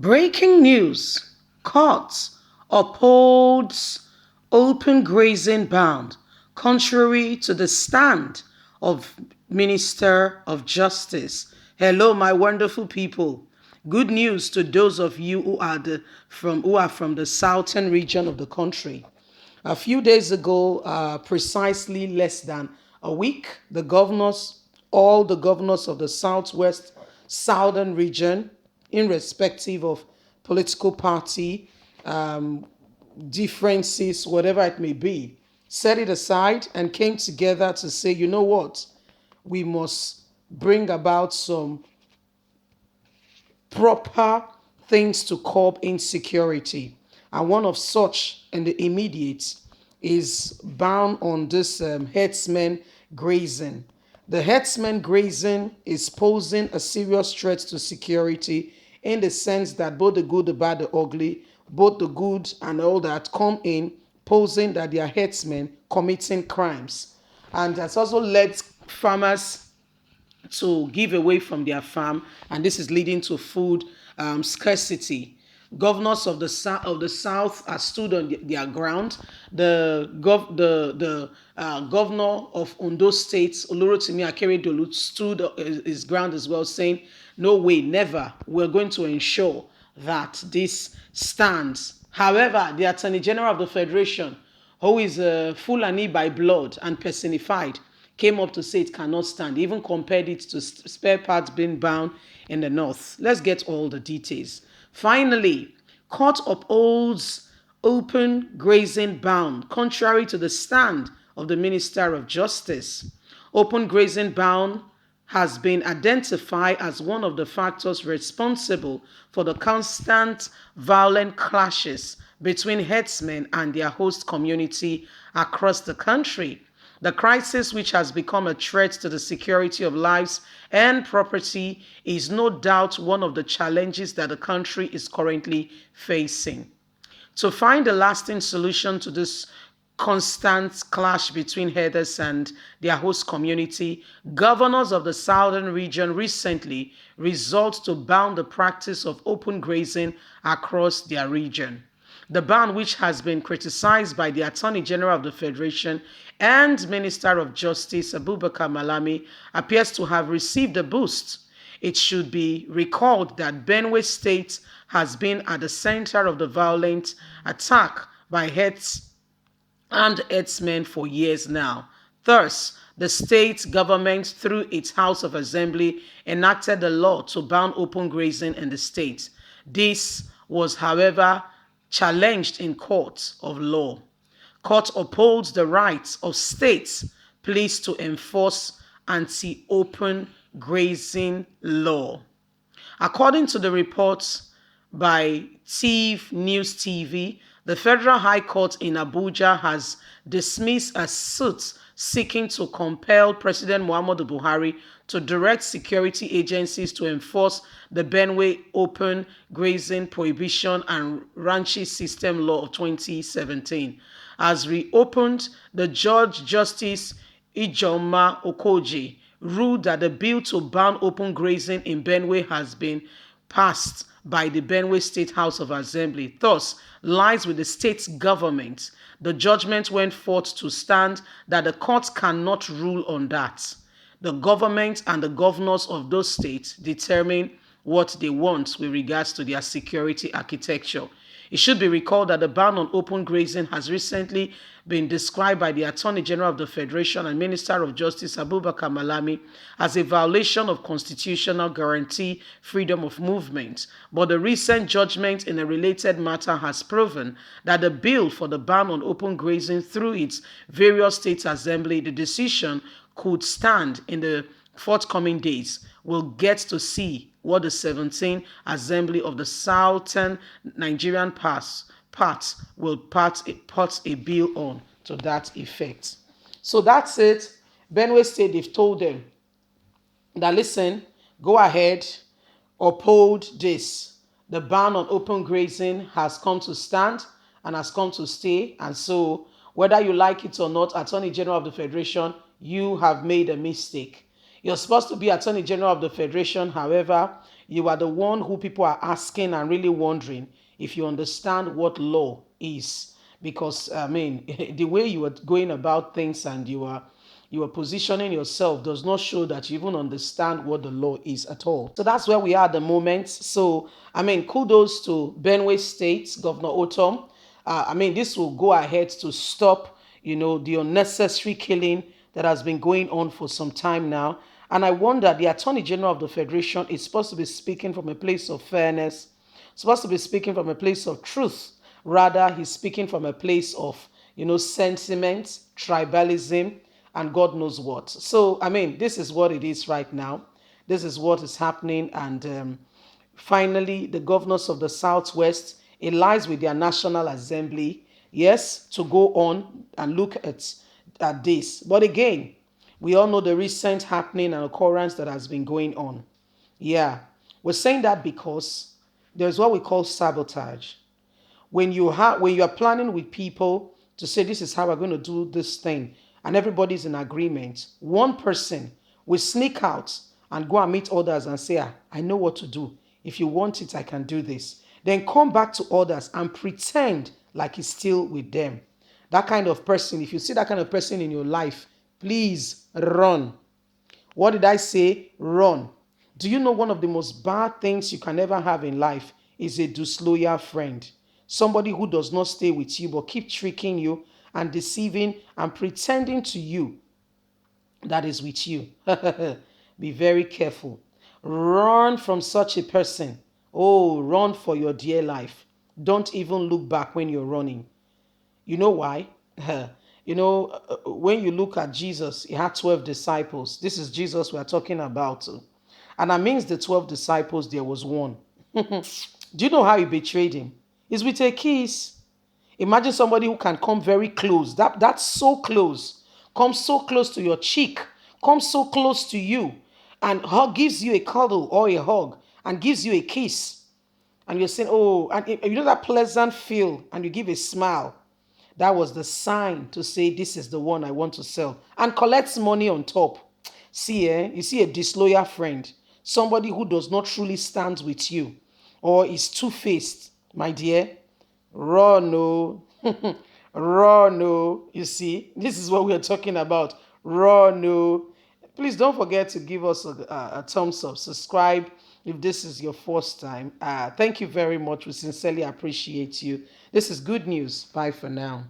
Breaking news. Court upholds open grazing ban, contrary to the stand of Minister of Justice. Hello, my wonderful people. Good news to those of you who are from the southern region of the country. A few days ago, precisely less than a week, all the governors of the southwest southern region, irrespective of political party differences, whatever it may be, set it aside and came together to say, you know what, we must bring about some proper things to curb insecurity. And one of such in the immediate is bound on this herdsmen grazing. The herdsmen grazing is posing a serious threat to security in the sense that both the good, the bad, the ugly, both the good and all that come in posing that they are herdsmen committing crimes. And that's also led farmers to give away from their farm, and this is leading to food scarcity. Governors of the south are stood on their ground. The governor of Ondo State, Olorotimi Akeredolu, stood his ground as well, saying, "No way, never. We're going to ensure that this stands." However, the Attorney General of the Federation, who is Fulani by blood and personified, came up to say it cannot stand. He even compared it to spare parts being bound in the north. Let's get all the details. Finally, court upholds open grazing ban, contrary to the stand of the Minister of Justice. Open grazing ban has been identified as one of the factors responsible for the constant violent clashes between herdsmen and their host community across the country. The crisis, which has become a threat to the security of lives and property, is no doubt one of the challenges that the country is currently facing. To find a lasting solution to this constant clash between herders and their host community, governors of the southern region recently resolved to ban the practice of open grazing across their region. The ban, which has been criticized by the Attorney General of the Federation and Minister of Justice Abubakar Malami, appears to have received a boost. It should be recalled that Benue State has been at the center of the violent attack by armed herdsmen for years now. Thus, the state government, through its House of Assembly, enacted a law to ban open grazing in the state. This was, however, challenged in court of law. Court upholds the rights of states pleased to enforce anti-open grazing law. According to the reports by TIV News TV, the Federal High Court in Abuja has dismissed a suit seeking to compel President Muhammadu Buhari to direct security agencies to enforce the Benue Open Grazing Prohibition and Ranching System Law of 2017. As reopened, the Judge Justice Ijoma Okoji ruled that the bill to ban open grazing in Benue has been passed by the Benue State House of Assembly, thus lies with the state government. The judgment went forth to stand that the court cannot rule on that. The government and the governors of those states determine what they want with regards to their security architecture. It should be recalled that the ban on open grazing has recently been described by the Attorney General of the Federation and Minister of Justice Abubakar Malami as a violation of constitutional guarantee freedom of movement. But the recent judgment in a related matter has proven that the bill for the ban on open grazing through its various state assembly, the decision could stand in the forthcoming days. We'll get to see what the 17th Assembly of the Southern Nigerian part will pass a bill on to that effect. So that's it. Benue State, they've told them that, listen, go ahead, uphold this. The ban on open grazing has come to stand and has come to stay. And so, whether you like it or not, Attorney General of the Federation, you have made a mistake. You're supposed to be Attorney General of the Federation. However, you are the one who people are asking and really wondering if you understand what law is. Because, I mean, the way you are going about things and you are positioning yourself does not show that you even understand what the law is at all. So that's where we are at the moment. So, I mean, kudos to Benue State, Governor Otom. I mean, this will go ahead to stop, the unnecessary killing that has been going on for some time now. And I wonder, the Attorney General of the Federation is supposed to be speaking from a place of fairness, supposed to be speaking from a place of truth. Rather, he's speaking from a place of, sentiment, tribalism, and God knows what. So, I mean, this is what it is right now. This is what is happening. And finally, the governors of the Southwest, it lies with their National Assembly, yes, to go on and look at this. But again, we all know the recent happening and occurrence that has been going on. Yeah, we're saying that because there's what we call sabotage. When you are planning with people to say this is how we're going to do this thing, and everybody's in agreement, one person will sneak out and go and meet others and say, I know what to do. If you want it, I can do this. Then come back to others and pretend like he's still with them. That kind of person, if you see that kind of person in your life, please run. What did I say? Run. Do you know one of the most bad things you can ever have in life is a disloyal friend? Somebody who does not stay with you but keep tricking you and deceiving and pretending to you that is with you. Be very careful. Run from such a person. Oh, run for your dear life. Don't even look back when you're running. You know why? When you look at Jesus, he had 12 disciples. This is Jesus we are talking about. And amidst the 12 disciples, there was one. Do you know how he betrayed him? It's with a kiss. Imagine somebody who can come very close. That's so close. Come so close to your cheek. Come so close to you. And gives you a cuddle or a hug and gives you a kiss. And you're saying, oh, and you know that pleasant feel, and you give a smile. That was the sign to say, this is the one I want to sell. And collects money on top. See, you see a disloyal friend. Somebody who does not truly stand with you. Or is two-faced, my dear. Run, no. Run, no. You see, this is what we are talking about. Run, no. Please don't forget to give us a thumbs up. Subscribe if this is your first time. Thank you very much. We sincerely appreciate you. This is good news. Bye for now.